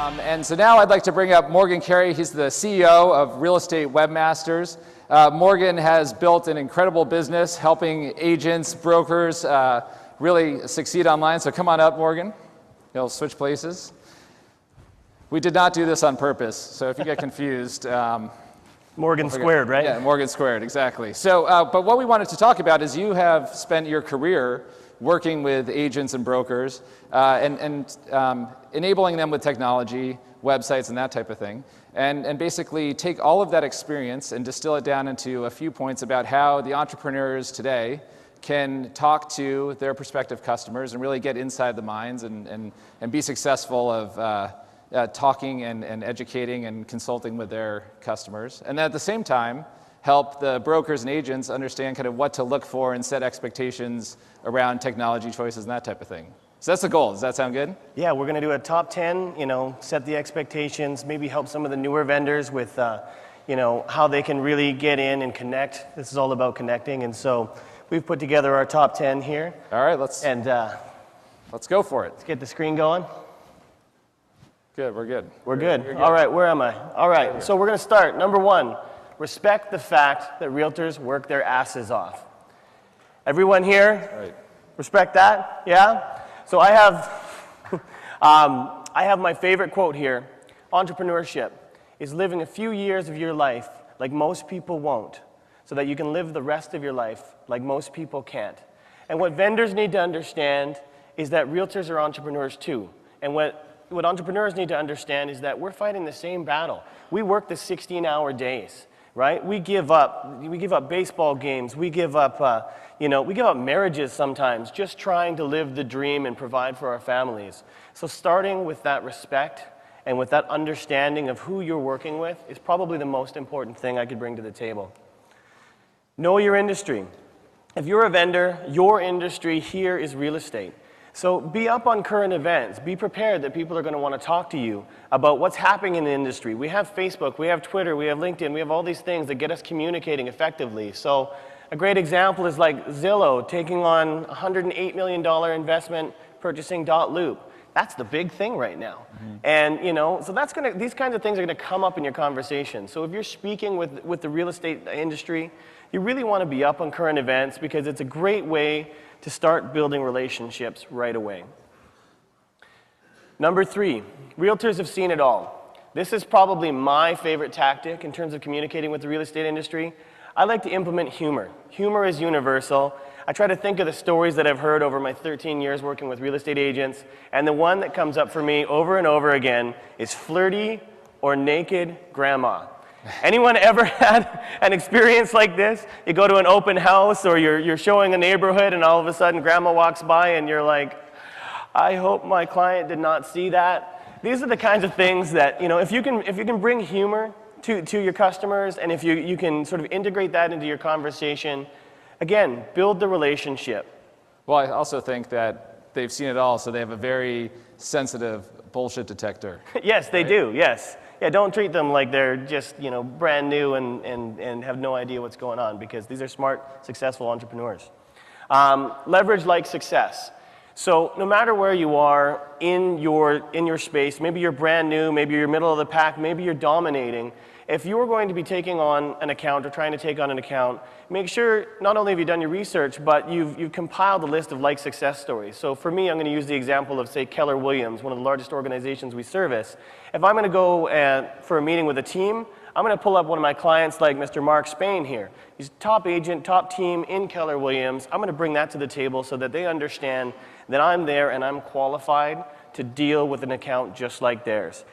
And so now I'd like to bring up Morgan Carey. He's the CEO of Real Estate Webmasters. Morgan has built an incredible business helping agents, brokers really succeed online. So come on up, Morgan. You'll switch places. We did not do this on purpose, so if you get confused. Morgan squared, right? Yeah, Morgan squared, exactly. So, but what we wanted to talk about is you have spent your career working with agents and brokers and enabling them with technology, websites, and that type of thing. And basically take all of that experience and distill it down into a few points about how the entrepreneurs today can talk to their prospective customers and really get inside the minds and be successful of talking and educating and consulting with their customers. And then at the same time, help the brokers and agents understand kind of what to look for and set expectations around technology choices and that type of thing. So that's the goal. Does that sound good? Yeah, we're going to do a top 10, set the expectations, maybe help some of the newer vendors with, how they can really get in and connect. This is all about connecting. And so we've put together our top 10 here. All right, let's go for it. Let's get the screen going. Good, we're good. We're good. All right, where am I? All right, so we're going to start. Number 1. Respect the fact that realtors work their asses off. Everyone here? Right. Respect that? Yeah? So I have my favorite quote here. Entrepreneurship is living a few years of your life like most people won't, so that you can live the rest of your life like most people can't. And what vendors need to understand is that realtors are entrepreneurs too. And what entrepreneurs need to understand is that we're fighting the same battle. We work the 16-hour days. Right? We give up baseball games. We give up marriages sometimes, just trying to live the dream and provide for our families. So starting with that respect and with that understanding of who you're working with is probably the most important thing I could bring to the table. Know your industry. If you're a vendor, your industry here is real estate. So be up on current events. Be prepared that people are going to want to talk to you about what's happening in the industry. We have Facebook, we have Twitter, we have LinkedIn, we have all these things that get us communicating effectively. So a great example is like Zillow taking on a $108 million investment purchasing .loop. That's the big thing right now. Mm-hmm. And so these kinds of things are going to come up in your conversation. So if you're speaking with the real estate industry, you really want to be up on current events because it's a great way to start building relationships right away. Number 3, realtors have seen it all. This is probably my favorite tactic in terms of communicating with the real estate industry. I like to implement humor. Humor is universal. I try to think of the stories that I've heard over my 13 years working with real estate agents, and the one that comes up for me over and over again is flirty or naked grandma. Anyone ever had an experience like this? You go to an open house or you're showing a neighborhood and all of a sudden grandma walks by and you're like, I hope my client did not see that. These are the kinds of things that, if you can bring humor to your customers and if you can sort of integrate that into your conversation, again, build the relationship. Well, I also think that they've seen it all, so they have a very sensitive bullshit detector. Yes, they do, yes. Yeah, don't treat them like they're just, brand new and have no idea what's going on because these are smart, successful entrepreneurs. Leverage like success. So no matter where you are in your space, maybe you're brand new, maybe you're middle of the pack, maybe you're dominating, if you are going to be taking on an account or trying to take on an account, make sure not only have you done your research, but you've compiled a list of like success stories. So for me, I'm going to use the example of, say, Keller Williams, one of the largest organizations we service. If I'm going to go for a meeting with a team, I'm going to pull up one of my clients like Mr. Mark Spain here. He's top agent, top team in Keller Williams. I'm going to bring that to the table so that they understand that I'm there and I'm qualified to deal with an account just like theirs.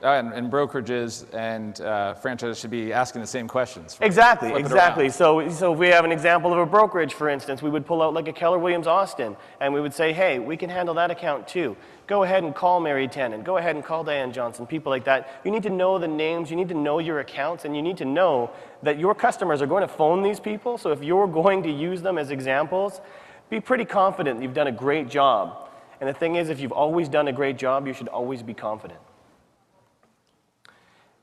And brokerages and franchises should be asking the same questions. Exactly. So if we have an example of a brokerage, for instance, we would pull out like a Keller Williams Austin, and we would say, hey, we can handle that account too. Go ahead and call Mary Tennant. Go ahead and call Diane Johnson, people like that. You need to know the names, you need to know your accounts, and you need to know that your customers are going to phone these people, so if you're going to use them as examples, be pretty confident that you've done a great job. And the thing is, if you've always done a great job, you should always be confident.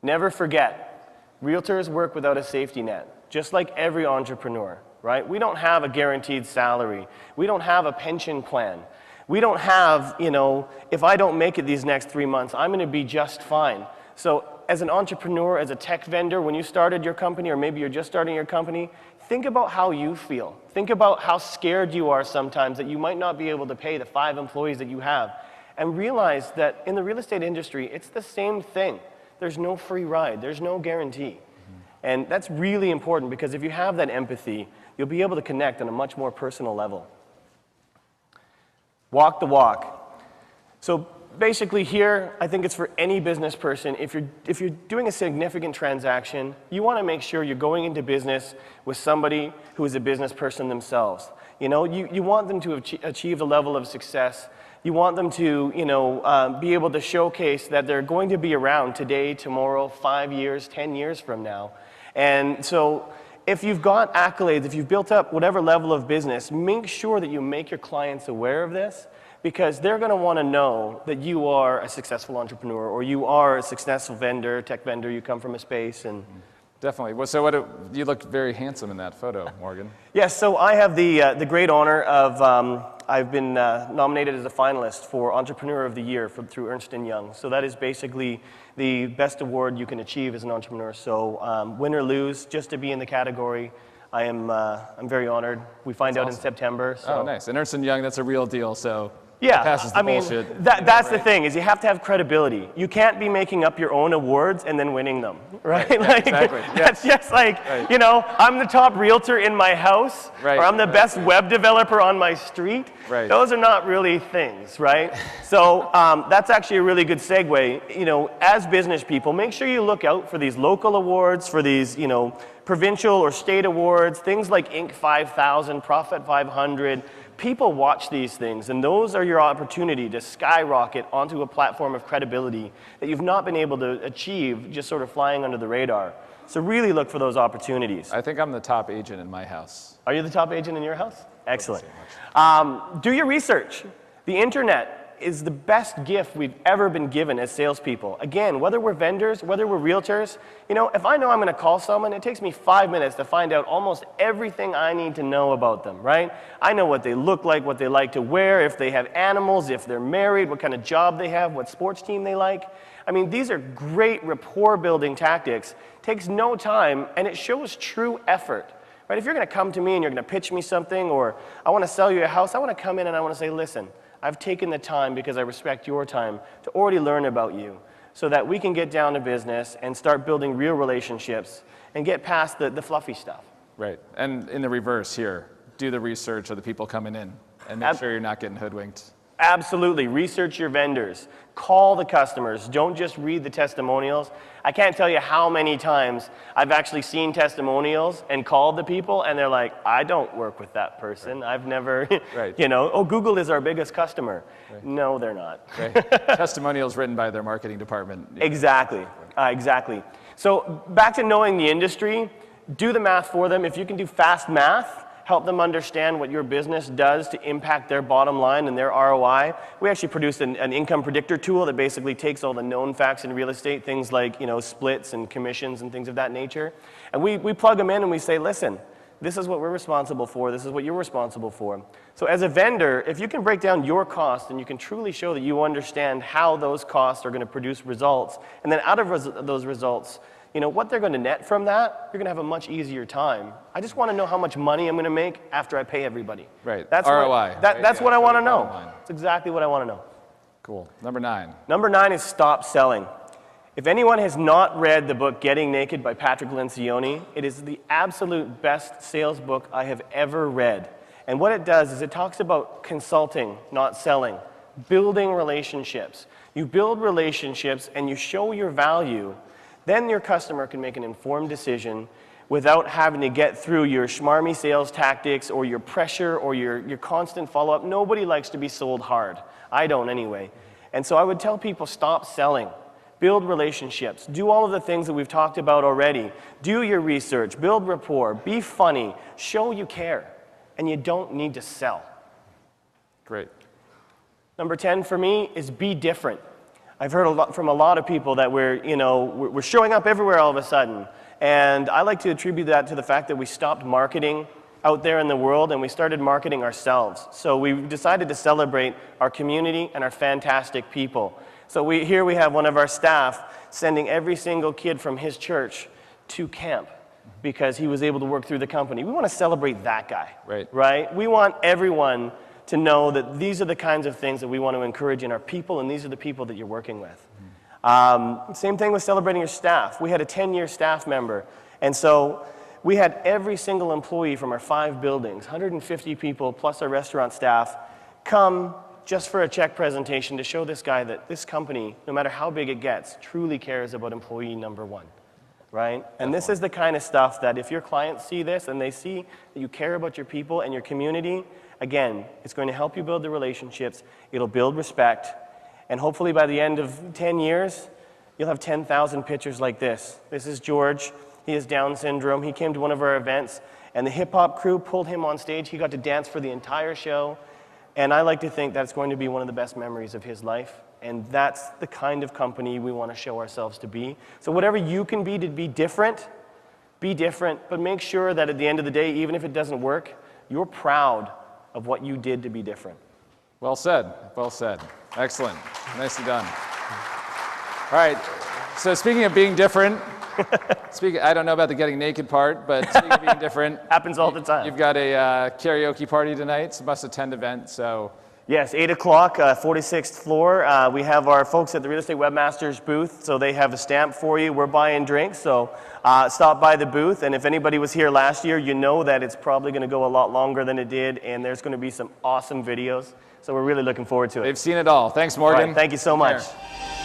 Never forget, realtors work without a safety net, just like every entrepreneur, right? We don't have a guaranteed salary. We don't have a pension plan. We don't have, if I don't make it these next 3 months, I'm going to be just fine. So as an entrepreneur, as a tech vendor, when you started your company, or maybe you're just starting your company, think about how you feel. Think about how scared you are sometimes that you might not be able to pay the 5 employees that you have. And realize that in the real estate industry, it's the same thing. There's no free ride. There's no guarantee. And that's really important, because if you have that empathy, you'll be able to connect on a much more personal level. Walk the walk. So basically here, I think it's for any business person. If you're doing a significant transaction, you want to make sure you're going into business with somebody who is a business person themselves. You want them to achieve a level of success. You want them to, be able to showcase that they're going to be around today, tomorrow, 5 years, 10 years from now. And so if you've got accolades, if you've built up whatever level of business, make sure that you make your clients aware of this, because they're going to want to know that you are a successful entrepreneur, or you are a successful vendor, tech vendor, you come from a space. And Definitely. Well, so you look very handsome in that photo, Morgan. Yes, so I have the great honor of, I've been nominated as a finalist for Entrepreneur of the Year through Ernst & Young. So that is basically the best award you can achieve as an entrepreneur. So win or lose, just to be in the category, I'm very honored. We find out in September. So. Oh, nice. And Ernst & Young, that's a real deal, so yeah, passes the bullshit. That's right. The thing, is you have to have credibility. You can't be making up your own awards and then winning them, right? Exactly. That's just like, I'm the top realtor in my house, or I'm the best web developer on my street. Right. Those are not really things, right? So that's actually a really good segue. As business people, make sure you look out for these local awards, for these, provincial or state awards, things like Inc. 5000, Profit 500. People watch these things, and those are your opportunity to skyrocket onto a platform of credibility that you've not been able to achieve just sort of flying under the radar. So really look for those opportunities. I think I'm the top agent in my house. Are you the top agent in your house? Excellent. Do your research. The internet is the best gift we've ever been given as salespeople. Again, whether we're vendors, whether we're realtors, if I know I'm going to call someone, it takes me 5 minutes to find out almost everything I need to know about them, right? I know what they look like, what they like to wear, if they have animals, if they're married, what kind of job they have, what sports team they like. I mean, these are great rapport building tactics. It takes no time, and it shows true effort. Right? If you're going to come to me and you're going to pitch me something, or I want to sell you a house, I want to come in and I want to say, listen, I've taken the time, because I respect your time, to already learn about you, so that we can get down to business and start building real relationships and get past the fluffy stuff. Right. And in the reverse here, do the research of the people coming in and make sure you're not getting hoodwinked. Absolutely. Research your vendors. Call the customers. Don't just read the testimonials. I can't tell you how many times I've actually seen testimonials and called the people, and they're like, I don't work with that person. Right. I've never, Google is our biggest customer. Right. No, they're not. Right. Testimonials written by their marketing department. Exactly. Exactly. So back to knowing the industry, do the math for them. If you can do fast math, help them understand what your business does to impact their bottom line and their ROI. We actually produced an income predictor tool that basically takes all the known facts in real estate, things like splits and commissions and things of that nature. And we plug them in and we say, listen, this is what we're responsible for, this is what you're responsible for. So as a vendor, if you can break down your costs and you can truly show that you understand how those costs are going to produce results, and then out of those results, what they're going to net from that, you're going to have a much easier time. I just want to know how much money I'm going to make after I pay everybody. Right. That's ROI. That's what I want to know. That's exactly what I want to know. Cool. Number 9. Number 9 is stop selling. If anyone has not read the book Getting Naked by Patrick Lencioni, it is the absolute best sales book I have ever read. And what it does is it talks about consulting, not selling, building relationships. You build relationships and you show your value. Then your customer can make an informed decision without having to get through your schmarmy sales tactics or your pressure or your constant follow-up. Nobody likes to be sold hard. I don't anyway. And so I would tell people, stop selling. Build relationships. Do all of the things that we've talked about already. Do your research. Build rapport. Be funny. Show you care. And you don't need to sell. Great. Number 10 for me is be different. I've heard from a lot of people that we're showing up everywhere all of a sudden. And I like to attribute that to the fact that we stopped marketing out there in the world, and we started marketing ourselves. So we decided to celebrate our community and our fantastic people. So here we have one of our staff sending every single kid from his church to camp because he was able to work through the company. We want to celebrate that guy, right? We want everyone to know that these are the kinds of things that we want to encourage in our people, and these are the people that you're working with. Same thing with celebrating your staff. We had a 10-year staff member, and so we had every single employee from our 5 buildings, 150 people plus our restaurant staff, come just for a check presentation to show this guy that this company, no matter how big it gets, truly cares about employee number 1, right? And this is the kind of stuff that if your clients see this and they see that you care about your people and your community, again, it's going to help you build the relationships, it'll build respect, and hopefully by the end of 10 years, you'll have 10,000 pictures like this. This is George. He has Down syndrome. He came to one of our events, and the hip-hop crew pulled him on stage. He got to dance for the entire show, and I like to think that's going to be one of the best memories of his life, and that's the kind of company we want to show ourselves to be. So whatever you can be to be different, but make sure that at the end of the day, even if it doesn't work, you're proud of what you did to be different. Well said. Well said. Excellent. Nicely done. All right. So speaking of being different, I don't know about the getting naked part, but speaking of being different, happens all the time. You've got a karaoke party tonight. It's a must-attend event. So yes, 8 o'clock, 46th floor. We have our folks at the Real Estate Webmasters booth, so they have a stamp for you. We're buying drinks, so stop by the booth. And if anybody was here last year, you know that it's probably going to go a lot longer than it did, and there's going to be some awesome videos. So we're really looking forward to it. They've seen it all. Thanks, Morgan. All right, thank you so much. Here.